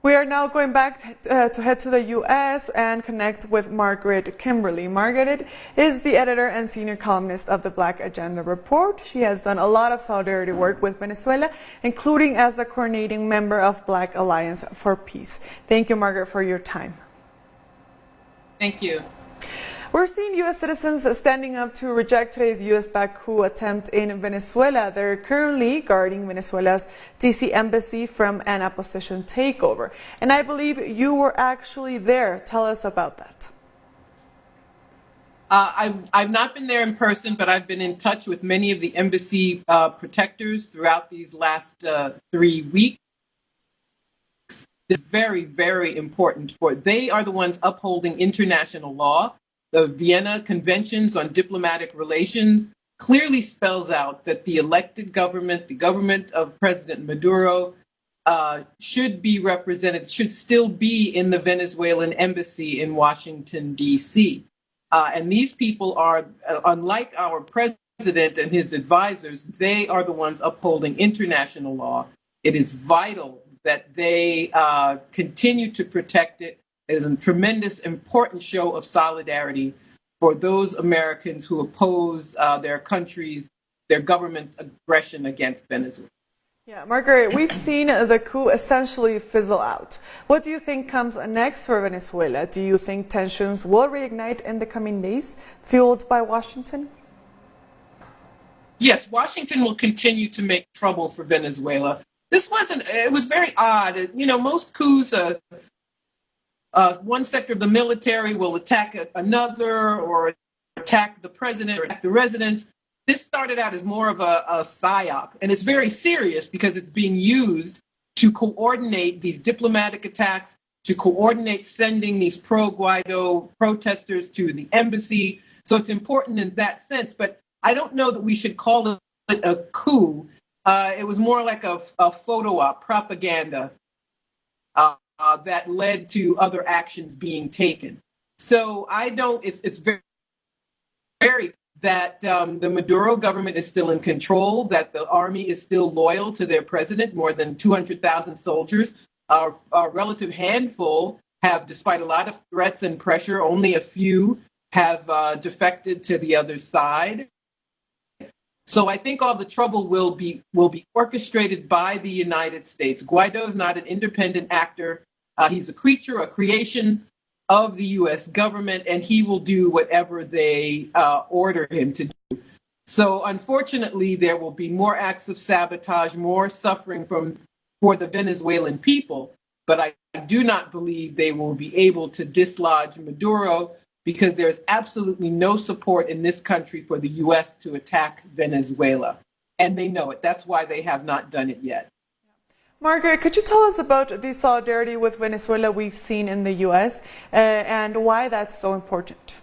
We are now going back to head to the U.S. and connect with Margaret Kimberly. Margaret is the editor and senior columnist of the Black Agenda Report. She has done a lot of solidarity work with Venezuela, including as the coordinating member of Black Alliance for Peace. Thank you, Margaret, for your time. Thank you. We're seeing U.S. citizens standing up to reject today's U.S.-backed coup attempt in Venezuela. They're currently guarding Venezuela's D.C. embassy from an opposition takeover. And I believe you were actually there. Tell us about that. I've not been there in person, but I've been in touch with many of the embassy protectors throughout these last 3 weeks. It's very, very important they are the ones upholding international law. The Vienna Conventions on Diplomatic Relations clearly spells out that the elected government, the government of President Maduro, should be represented, should still be in the Venezuelan embassy in Washington, D.C. And these people are, unlike our president and his advisors, they are the ones upholding international law. It is vital that they continue to protect it. It is a tremendous, important show of solidarity for those Americans who oppose their country's, their government's aggression against Venezuela. Yeah, Margaret, we've seen the coup essentially fizzle out. What do you think comes next for Venezuela? Do you think tensions will reignite in the coming days, fueled by Washington? Yes, Washington will continue to make trouble for Venezuela. It was very odd. You know, most coups, one sector of the military will attack another or attack the president or attack the residents. This started out as more of a psyop, and it's very serious because it's being used to coordinate these diplomatic attacks, to coordinate sending these pro-Guaido protesters to the embassy. So it's important in that sense, but I don't know that we should call it a coup. It was more like a photo op, propaganda that led to other actions being taken. So it's very that the Maduro government is still in control, that the army is still loyal to their president. More than 200,000 soldiers, a relative handful have, despite a lot of threats and pressure, only a few have defected to the other side. So I think all the trouble will be orchestrated by the United States. Guaido is not an independent actor. He's a creation of the U.S. government, and he will do whatever they order him to do. So unfortunately, there will be more acts of sabotage, more suffering for the Venezuelan people. But I do not believe they will be able to dislodge Maduro, because there's absolutely no support in this country for the U.S. to attack Venezuela. And they know it. That's why they have not done it yet. Margaret, could you tell us about the solidarity with Venezuela we've seen in the U.S. And why that's so important?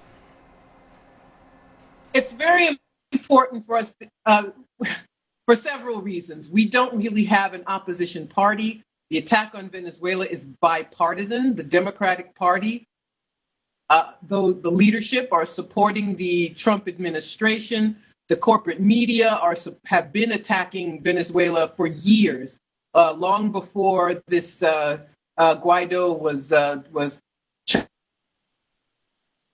It's very important for us for several reasons. We don't really have an opposition party. The attack on Venezuela is bipartisan. The Democratic Party, though the leadership are supporting the Trump administration, the corporate media have been attacking Venezuela for years, long before this Guaido was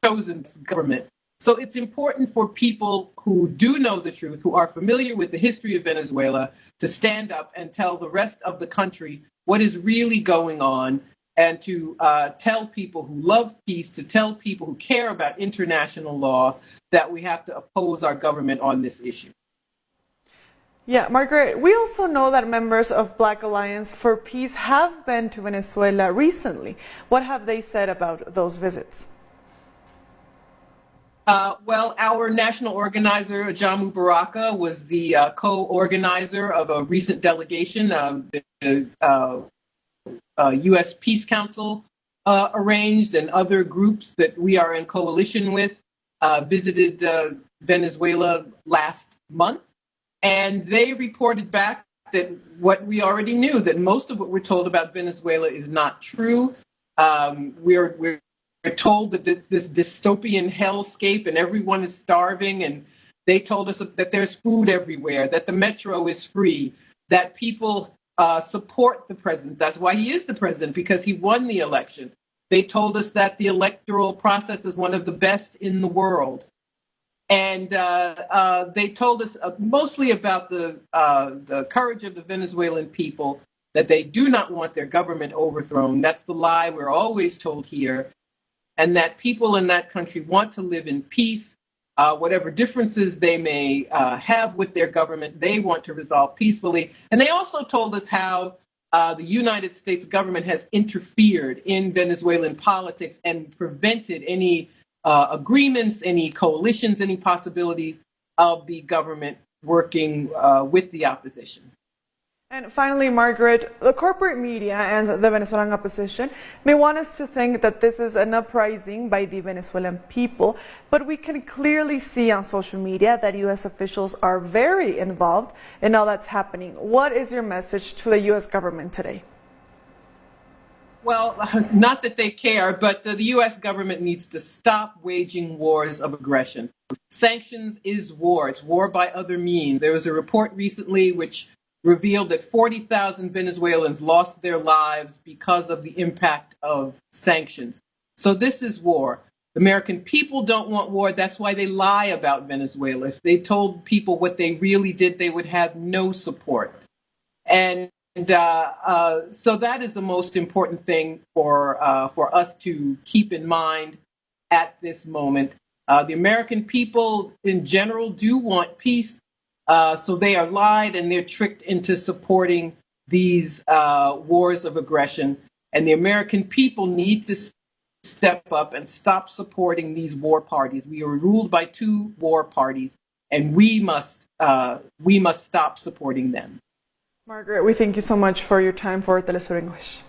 chosen as government. So it's important for people who do know the truth, who are familiar with the history of Venezuela, to stand up and tell the rest of the country what is really going on, and to tell people who love peace, to tell people who care about international law, that we have to oppose our government on this issue. Yeah, Margaret, we also know that members of Black Alliance for Peace have been to Venezuela recently. What have they said about those visits? Well, our national organizer, Jamu Baraka, was the co-organizer of a recent delegation of the U.S. Peace Council arranged, and other groups that we are in coalition with visited Venezuela last month. And they reported back that what we already knew, that most of what we're told about Venezuela is not true. We're told that it's this dystopian hellscape and everyone is starving, and they told us that there's food everywhere, that the metro is free, that people support the president. That's why he is the president, because he won the election. They told us that the electoral process is one of the best in the world. And they told us mostly about the courage of the Venezuelan people, that they do not want their government overthrown. That's the lie we're always told here. And that people in that country want to live in peace. Whatever differences they may have with their government, they want to resolve peacefully. And they also told us how the United States government has interfered in Venezuelan politics and prevented any agreements, any coalitions, any possibilities of the government working with the opposition. And finally, Margaret, the corporate media and the Venezuelan opposition may want us to think that this is an uprising by the Venezuelan people, but we can clearly see on social media that U.S. officials are very involved in all that's happening. What is your message to the U.S. government today? Well, not that they care, but the U.S. government needs to stop waging wars of aggression. Sanctions is war. It's war by other means. There was a report recently which revealed that 40,000 Venezuelans lost their lives because of the impact of sanctions. So this is war. The American people don't want war. That's why they lie about Venezuela. If they told people what they really did, they would have no support. And so that is the most important thing for us to keep in mind at this moment. The American people in general do want peace. So they are lied and they're tricked into supporting these wars of aggression. And the American people need to step up and stop supporting these war parties. We are ruled by two war parties, and we must stop supporting them. Margaret, we thank you so much for your time for Telesur English.